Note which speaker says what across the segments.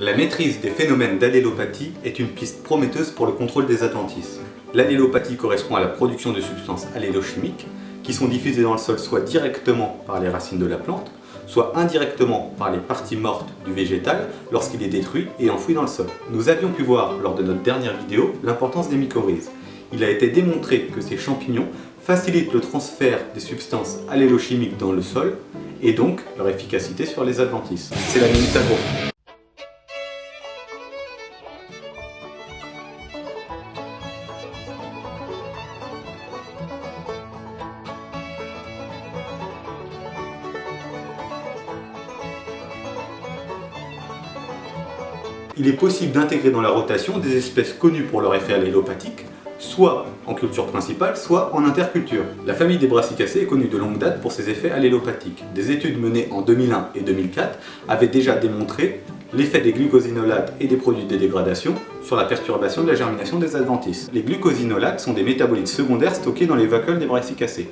Speaker 1: La maîtrise des phénomènes d'allélopathie est une piste prometteuse pour le contrôle des adventices. L'allélopathie correspond à la production de substances allélochimiques qui sont diffusées dans le sol soit directement par les racines de la plante, soit indirectement par les parties mortes du végétal lorsqu'il est détruit et enfoui dans le sol. Nous avions pu voir lors de notre dernière vidéo l'importance des mycorhizes. Il a été démontré que ces champignons facilitent le transfert des substances allélochimiques dans le sol et donc leur efficacité sur les adventices. C'est la Minute Agro. Il est possible d'intégrer dans la rotation des espèces connues pour leur effet allélopathique, soit en culture principale, soit en interculture. La famille des brassicacées est connue de longue date pour ses effets allélopathiques. Des études menées en 2001 et 2004 avaient déjà démontré l'effet des glucosinolates et des produits de dégradation sur la perturbation de la germination des adventices. Les glucosinolates sont des métabolites secondaires stockés dans les vacuoles des brassicacées.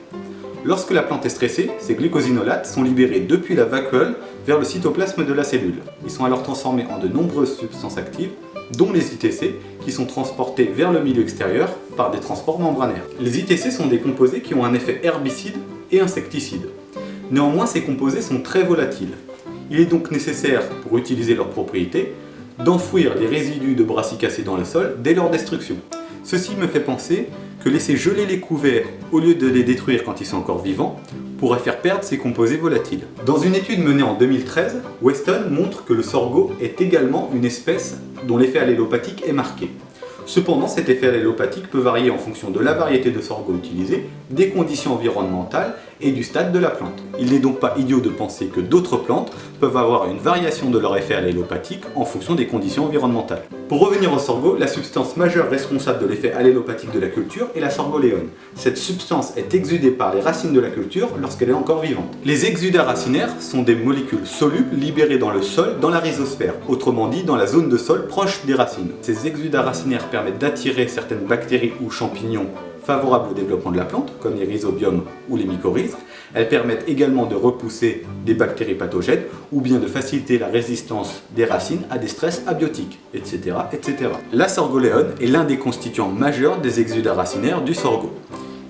Speaker 1: Lorsque la plante est stressée, ces glucosinolates sont libérés depuis la vacuole vers le cytoplasme de la cellule. Ils sont alors transformés en de nombreuses substances actives, dont les ITC, qui sont transportés vers le milieu extérieur par des transports membranaires. Les ITC sont des composés qui ont un effet herbicide et insecticide. Néanmoins, ces composés sont très volatiles. Il est donc nécessaire, pour utiliser leurs propriétés, d'enfouir les résidus de brassicacées dans le sol dès leur destruction. Ceci me fait penser que laisser geler les couverts au lieu de les détruire quand ils sont encore vivants pourrait faire perdre ces composés volatiles. Dans une étude menée en 2013, Weston montre que le sorgho est également une espèce dont l'effet allélopathique est marqué. Cependant, cet effet allélopathique peut varier en fonction de la variété de sorgho utilisée, des conditions environnementales et du stade de la plante. Il n'est donc pas idiot de penser que d'autres plantes peuvent avoir une variation de leur effet allélopathique en fonction des conditions environnementales. Pour revenir au sorgho, la substance majeure responsable de l'effet allélopathique de la culture est la sorgholéone. Cette substance est exudée par les racines de la culture lorsqu'elle est encore vivante. Les exudats racinaires sont des molécules solubles libérées dans le sol, dans la rhizosphère, autrement dit dans la zone de sol proche des racines. Ces exudats racinaires permettent d'attirer certaines bactéries ou champignons favorables au développement de la plante, comme les rhizobiomes ou les mycorhizes. Elles permettent également de repousser des bactéries pathogènes ou bien de faciliter la résistance des racines à des stress abiotiques, etc. etc. La sorgholéone est l'un des constituants majeurs des exudats racinaires du sorgho.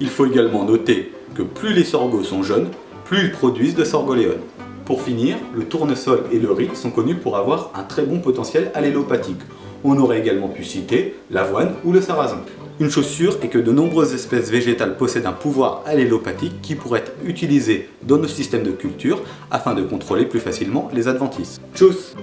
Speaker 1: Il faut également noter que plus les sorghos sont jeunes, plus ils produisent de sorgholéone. Pour finir, le tournesol et le riz sont connus pour avoir un très bon potentiel allélopathique. On aurait également pu citer l'avoine ou le sarrasin. Une chose sûre est que de nombreuses espèces végétales possèdent un pouvoir allélopathique qui pourrait être utilisé dans nos systèmes de culture afin de contrôler plus facilement les adventices. Tchuss!